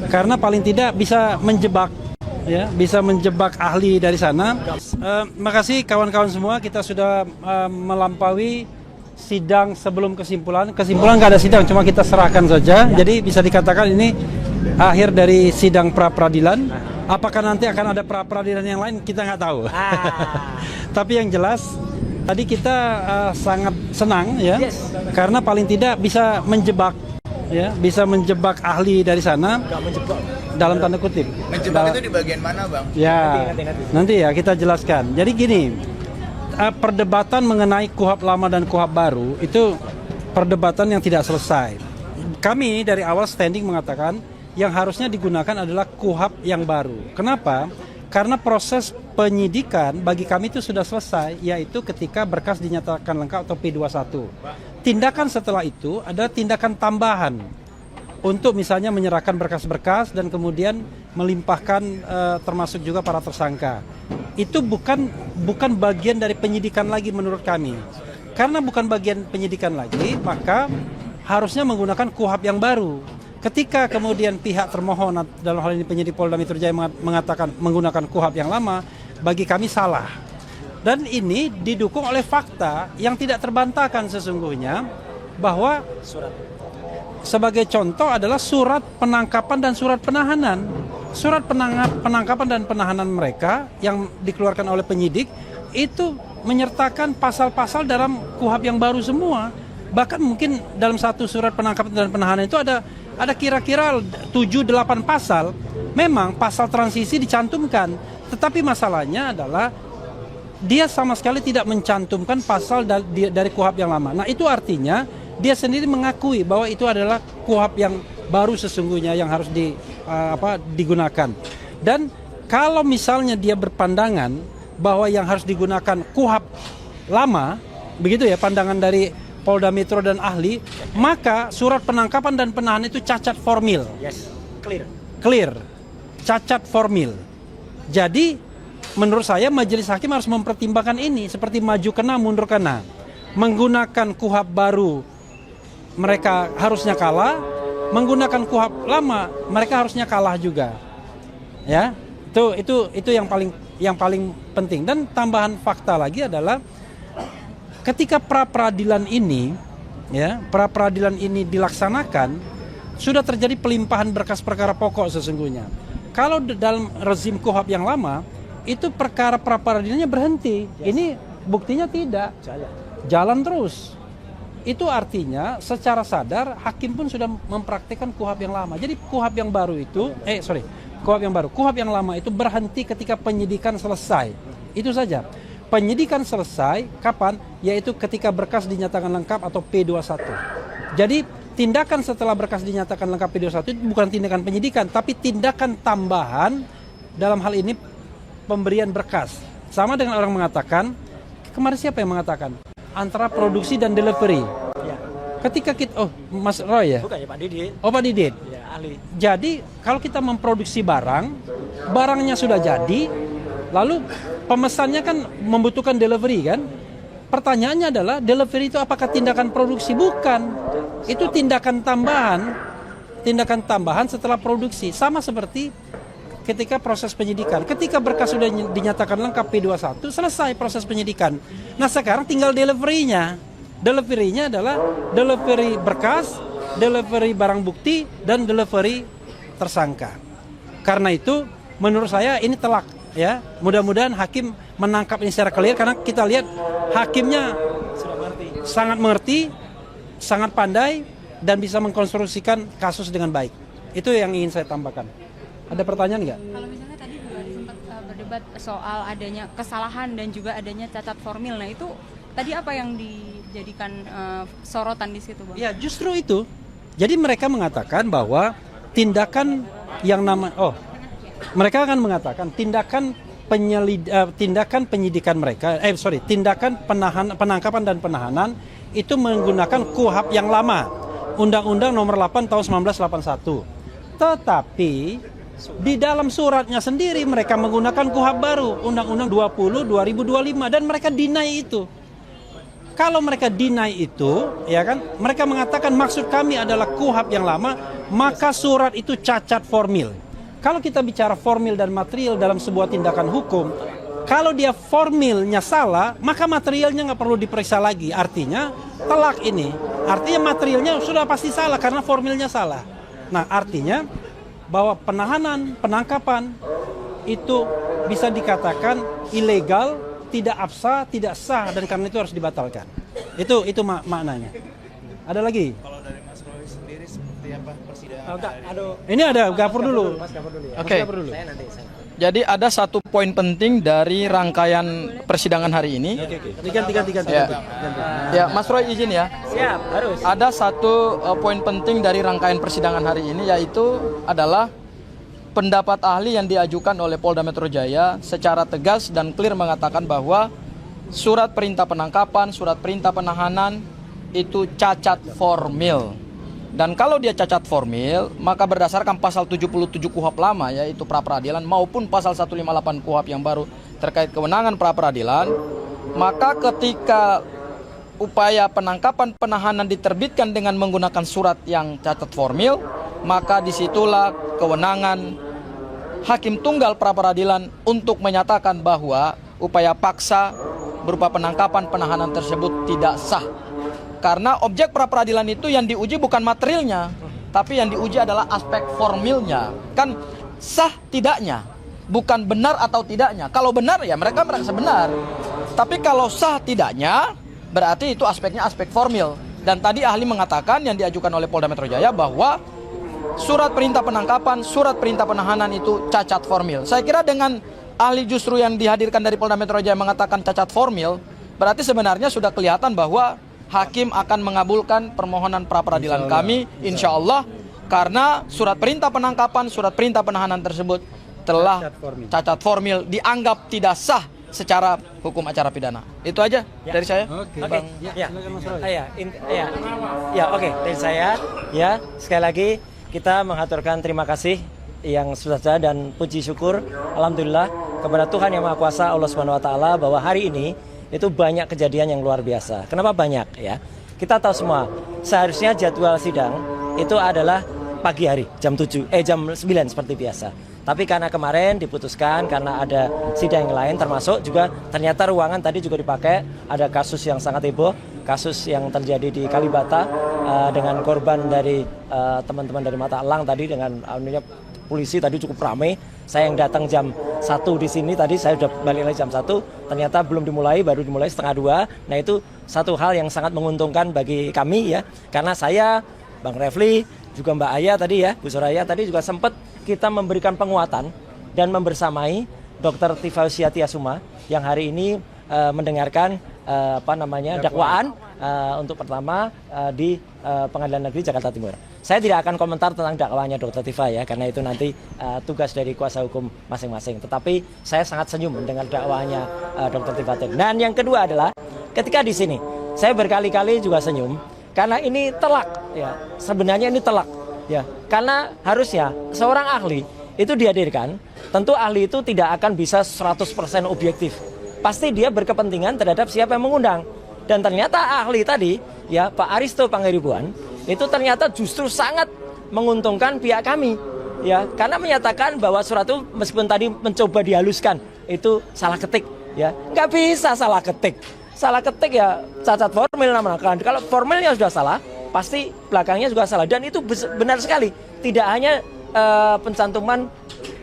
karena paling tidak bisa menjebak, ya, bisa menjebak ahli dari sana. Makasih kawan-kawan semua, kita sudah melampaui sidang sebelum kesimpulan. Kesimpulan nggak ada sidang, cuma kita serahkan saja. Jadi bisa dikatakan ini akhir dari sidang pra-peradilan. Apakah nanti akan ada pra-peradilan yang lain, kita nggak tahu. Tapi yang jelas tadi kita sangat senang, ya, karena paling tidak bisa menjebak, ya, bisa menjebak ahli dari sana. Dalam tanda kutip. Menjebak itu di bagian mana, Bang? Ya, nanti ya kita jelaskan. Jadi gini, perdebatan mengenai KUHP lama dan KUHP baru itu perdebatan yang tidak selesai. Kami dari awal standing mengatakan yang harusnya digunakan adalah KUHP yang baru. Kenapa? Karena proses penyidikan bagi kami itu sudah selesai, yaitu ketika berkas dinyatakan lengkap atau P21. Tindakan setelah itu adalah tindakan tambahan untuk misalnya menyerahkan berkas-berkas dan kemudian melimpahkan termasuk juga para tersangka. Itu bukan bagian dari penyidikan lagi menurut kami. Karena bukan bagian penyidikan lagi, maka harusnya menggunakan KUHP yang baru. Ketika kemudian pihak termohon dalam hal ini penyidik Polda Metro Jaya mengatakan menggunakan KUHP yang lama, bagi kami salah. Dan ini didukung oleh fakta yang tidak terbantahkan sesungguhnya, bahwa sebagai contoh adalah surat penangkapan dan surat penahanan. Surat penangkapan dan penahanan mereka yang dikeluarkan oleh penyidik itu menyertakan pasal-pasal dalam KUHP yang baru semua. Bahkan mungkin dalam satu surat penangkapan dan penahanan itu ada kira-kira 7-8 pasal. Memang pasal transisi dicantumkan, tetapi masalahnya adalah dia sama sekali tidak mencantumkan pasal dari KUHP yang lama. Nah, itu artinya dia sendiri mengakui bahwa itu adalah KUHP yang baru sesungguhnya yang harus digunakan. Dan kalau misalnya dia berpandangan bahwa yang harus digunakan KUHP lama, begitu ya pandangan dari Polda Metro dan ahli, maka surat penangkapan dan penahanan itu cacat formil. Yes, clear. Clear, cacat formil. Jadi menurut saya majelis hakim harus mempertimbangkan ini, seperti maju kena mundur kena. Menggunakan KUHP baru mereka harusnya kalah, menggunakan KUHP lama mereka harusnya kalah juga. Ya, itu yang paling penting. Dan tambahan fakta lagi adalah ketika pra-peradilan ini, ya, pra-peradilan ini dilaksanakan, sudah terjadi pelimpahan berkas perkara pokok sesungguhnya. Kalau dalam rezim KUHP yang lama, itu perkara pra-peradilannya berhenti. Ini buktinya tidak. Jalan terus. Itu artinya secara sadar hakim pun sudah mempraktikkan KUHP yang lama. Jadi KUHP yang baru itu, KUHP yang lama itu berhenti ketika penyidikan selesai. Itu saja. Penyidikan selesai kapan? Yaitu ketika berkas dinyatakan lengkap atau P21. Jadi tindakan setelah berkas dinyatakan lengkap P21 itu bukan tindakan penyidikan, tapi tindakan tambahan dalam hal ini pemberian berkas. Sama dengan orang mengatakan, kemarin siapa yang mengatakan? Antara produksi dan delivery. Ya. Ketika kita, Mas Roy ya? Bukan ya, Pak Didit. Oh, Pak Didit. Ya, ahli. Jadi kalau kita memproduksi barangnya sudah jadi, lalu pemesannya kan membutuhkan delivery kan? Pertanyaannya adalah delivery itu apakah tindakan produksi? Bukan. Itu tindakan tambahan setelah produksi. Sama seperti ketika proses penyidikan. Ketika berkas sudah dinyatakan lengkap P21, selesai proses penyidikan. Nah, sekarang tinggal delivery-nya. Delivery-nya adalah delivery berkas, delivery barang bukti, dan delivery tersangka. Karena itu menurut saya ini telak, ya. Mudah-mudahan hakim menangkap ini secara clear, karena kita lihat hakimnya sangat mengerti, sangat pandai, dan bisa mengkonstruksikan kasus dengan baik. Itu yang ingin saya tambahkan. Ada pertanyaan nggak? Kalau misalnya tadi juga sempat berdebat soal adanya kesalahan dan juga adanya cacat formil, nah itu tadi apa yang dijadikan sorotan di situ, Bang? Ya, justru itu. Jadi mereka mengatakan bahwa tindakan yang mereka akan mengatakan tindakan penyidikan mereka, tindakan penangkapan dan penahanan itu menggunakan KUHP yang lama, Undang-Undang Nomor 8 Tahun 1981. Tetapi di dalam suratnya sendiri mereka menggunakan KUHP baru, Undang-Undang 20/2025, dan mereka deny itu. Kalau mereka deny itu, ya kan, mereka mengatakan maksud kami adalah KUHP yang lama, maka surat itu cacat formil. Kalau kita bicara formil dan material dalam sebuah tindakan hukum, kalau dia formilnya salah, maka materialnya nggak perlu diperiksa lagi. Artinya telak ini, artinya materialnya sudah pasti salah karena formilnya salah. Nah, artinya bahwa penahanan, penangkapan itu bisa dikatakan ilegal, tidak absah, tidak sah, dan karena itu harus dibatalkan. Itu maknanya. Ada lagi? Kalau dari Mas Roy sendiri seperti apa persidangan? Ini ada Gafur dulu. Oke. Jadi ada satu poin penting dari rangkaian persidangan hari ini. Ganti. Ya, Mas Roy izin ya. Siap, harus. Ada satu poin penting dari rangkaian persidangan hari ini, yaitu adalah pendapat ahli yang diajukan oleh Polda Metro Jaya secara tegas dan clear mengatakan bahwa surat perintah penangkapan, surat perintah penahanan itu cacat formil. Dan kalau dia cacat formil, maka berdasarkan pasal 77 KUHP lama, yaitu pra-peradilan, maupun pasal 158 KUHP yang baru terkait kewenangan pra-peradilan, maka ketika upaya penangkapan penahanan diterbitkan dengan menggunakan surat yang cacat formil, maka disitulah kewenangan hakim tunggal pra-peradilan untuk menyatakan bahwa upaya paksa berupa penangkapan penahanan tersebut tidak sah. Karena objek pra-peradilan itu yang diuji bukan materialnya, tapi yang diuji adalah aspek formilnya. Kan sah tidaknya, bukan benar atau tidaknya. Kalau benar ya mereka merasa benar. Tapi kalau sah tidaknya, berarti itu aspeknya aspek formil. Dan tadi ahli mengatakan yang diajukan oleh Polda Metro Jaya bahwa surat perintah penangkapan, surat perintah penahanan itu cacat formil. Saya kira dengan ahli justru yang dihadirkan dari Polda Metro Jaya mengatakan cacat formil, berarti sebenarnya sudah kelihatan bahwa hakim akan mengabulkan permohonan pra-peradilan kami, insya Allah, karena surat perintah penangkapan, surat perintah penahanan tersebut telah cacat formil, dianggap tidak sah secara hukum acara pidana. Itu aja dari saya. Oke. Oke, dari saya. Ya, sekali lagi kita mengaturkan terima kasih yang sudah dan puji syukur, alhamdulillah kepada Tuhan Yang Maha Kuasa Allah Subhanahu Wa Taala bahwa hari ini itu banyak kejadian yang luar biasa. Kenapa banyak ya? Kita tahu semua, seharusnya jadwal sidang itu adalah pagi hari, jam 9 seperti biasa. Tapi karena kemarin diputuskan karena ada sidang yang lain, termasuk juga ternyata ruangan tadi juga dipakai, ada kasus yang sangat heboh, kasus yang terjadi di Kalibata dengan korban dari teman-teman dari Mata Elang tadi dengan polisi tadi cukup ramai. Saya yang datang jam 1 di sini tadi, saya sudah balik lagi jam 1, ternyata belum dimulai, baru dimulai setengah 2. Nah itu satu hal yang sangat menguntungkan bagi kami ya, karena saya, Bang Refli, juga Mbak Aya tadi ya, Bu Soraya tadi juga sempat kita memberikan penguatan dan membersamai Dr. Tifa Usiatiasuma yang hari ini mendengarkan dakwaan untuk pertama di Pengadilan Negeri Jakarta Timur. Saya tidak akan komentar tentang dakwanya Dr. Tifa ya, karena itu nanti tugas dari kuasa hukum masing-masing. Tetapi saya sangat senyum mendengar dakwanya Dr. Tifa. Dan yang kedua adalah ketika di sini saya berkali-kali juga senyum karena ini telak ya. Sebenarnya ini telak ya. Karena harusnya seorang ahli itu dihadirkan, tentu ahli itu tidak akan bisa 100% objektif. Pasti dia berkepentingan terhadap siapa yang mengundang. Dan ternyata ahli tadi, ya Pak Aristo Pangaribuan, itu ternyata justru sangat menguntungkan pihak kami. Ya, karena menyatakan bahwa surat itu meskipun tadi mencoba dihaluskan, itu salah ketik. Ya, nggak bisa salah ketik. Salah ketik ya cacat formil namanya. Kalau formilnya sudah salah, pasti belakangnya juga salah. Dan itu benar sekali. Tidak hanya pencantuman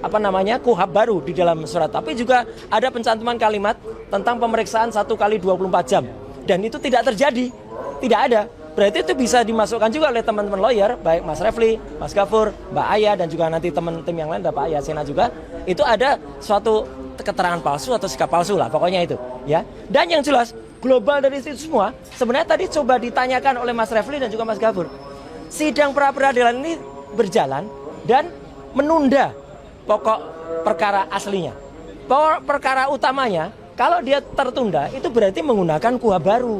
KUHP baru di dalam surat, tapi juga ada pencantuman kalimat tentang pemeriksaan 1 kali 24 jam. Dan itu tidak terjadi, tidak ada. Berarti itu bisa dimasukkan juga oleh teman-teman lawyer, baik Mas Refli, Mas Gafur, Mbak Aya, dan juga nanti teman tim yang lain, ada Pak Yasena juga. Itu ada suatu keterangan palsu atau sikap palsu lah, pokoknya itu. Ya. Dan yang jelas, global dari itu semua, sebenarnya tadi coba ditanyakan oleh Mas Refli dan juga Mas Gafur. Sidang pra-peradilan ini berjalan dan menunda pokok perkara aslinya. Pokok perkara utamanya, kalau dia tertunda, itu berarti menggunakan KUHP baru.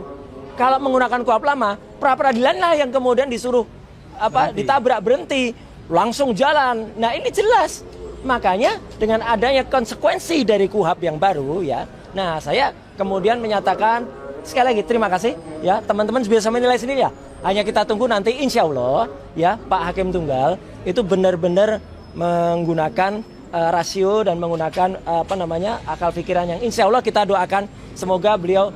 Kalau menggunakan KUHP lama, pra-peradilan lah yang kemudian disuruh ditabrak berhenti, langsung jalan. Nah ini jelas. Makanya dengan adanya konsekuensi dari KUHP yang baru ya. Nah saya kemudian menyatakan sekali lagi terima kasih ya teman-teman bisa menilai sendiri ya. Hanya kita tunggu nanti insya Allah ya Pak Hakim Tunggal itu benar-benar menggunakan rasio dan menggunakan akal pikiran yang insya Allah kita doakan semoga beliau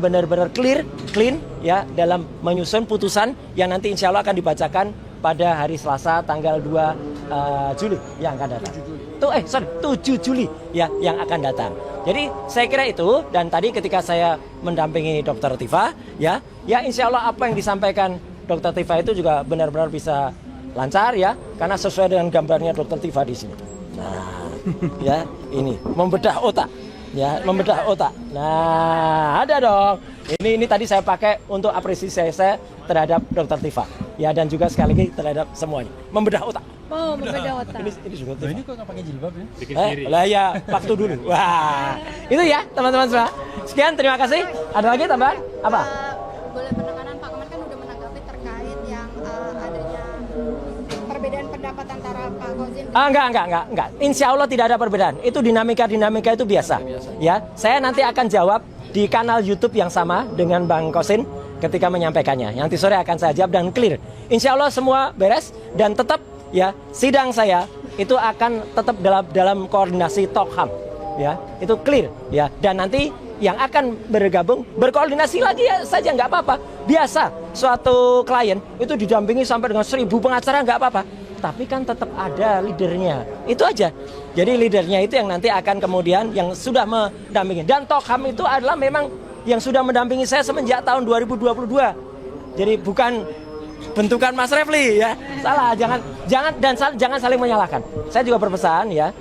benar-benar clean ya dalam menyusun putusan yang nanti insya Allah akan dibacakan pada hari Selasa tanggal 2 Juli yang akan datang. 7 Juli ya yang akan datang. Jadi saya kira itu, dan tadi ketika saya mendampingi Dr. Tifa ya insya Allah apa yang disampaikan Dr. Tifa itu juga benar-benar bisa lancar ya, karena sesuai dengan gambarnya Dr. Tifa di sini. Nah, ya ini membedah otak. Ya, membedah otak. Nah, ada dong. Ini tadi saya pakai untuk apresiasi saya terhadap Dr. Tifa. Ya, dan juga sekali lagi terhadap semuanya. Membedah otak. Oh, membedah otak. Ini juga Tifa. Ini kok nggak pakai jilbab ya? Lah ya, waktu dulu. Wah, itu ya teman-teman semua. Sekian, terima kasih. Ada lagi tambahan? Apa? Boleh penekanan Pak Kemen kan udah menanggapi terkait yang adanya perbedaan pendapat antara Pak Kozin. Enggak. Insya Allah tidak ada perbedaan. Itu dinamika itu biasa. Ya, saya nanti akan jawab di kanal YouTube yang sama dengan Bang Kosin ketika menyampaikannya. Nanti sore akan saya jawab dan clear. Insya Allah semua beres dan tetap ya sidang saya itu akan tetap dalam koordinasi Tokham. Ya, itu clear. Ya, dan nanti yang akan bergabung berkoordinasi lagi ya saja nggak apa-apa. Biasa suatu klien itu didampingi sampai dengan 1000 pengacara nggak apa-apa. Tapi kan tetap ada leadernya. Itu aja. Jadi leadernya itu yang nanti akan kemudian yang sudah mendampingi. Dan Tokham itu adalah memang yang sudah mendampingi saya semenjak tahun 2022. Jadi bukan bentukan Mas Refli ya. Salah, jangan saling menyalahkan. Saya juga berpesan ya,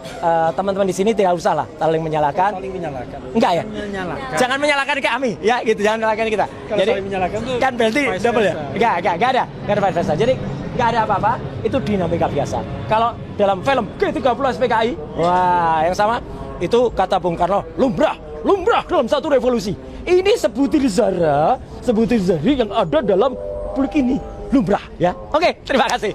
teman-teman di sini tidak usah lah saling menyalahkan. Saling menyalahkan. Enggak ya? Menyalahkan. Jangan menyalahkan kami ya gitu, jangan menyalahkan kita. Kalau saling menyalahkan tuh kan berarti vice double ya? versa. Enggak ada vice versa. Jadi enggak ada apa-apa, itu dinamika biasa. Kalau dalam film G30 SPKI, wah yang sama itu kata Bung Karno, lumrah dalam satu revolusi. Ini sebutir zari yang ada dalam publik ini. Lumrah ya. Oke, terima kasih.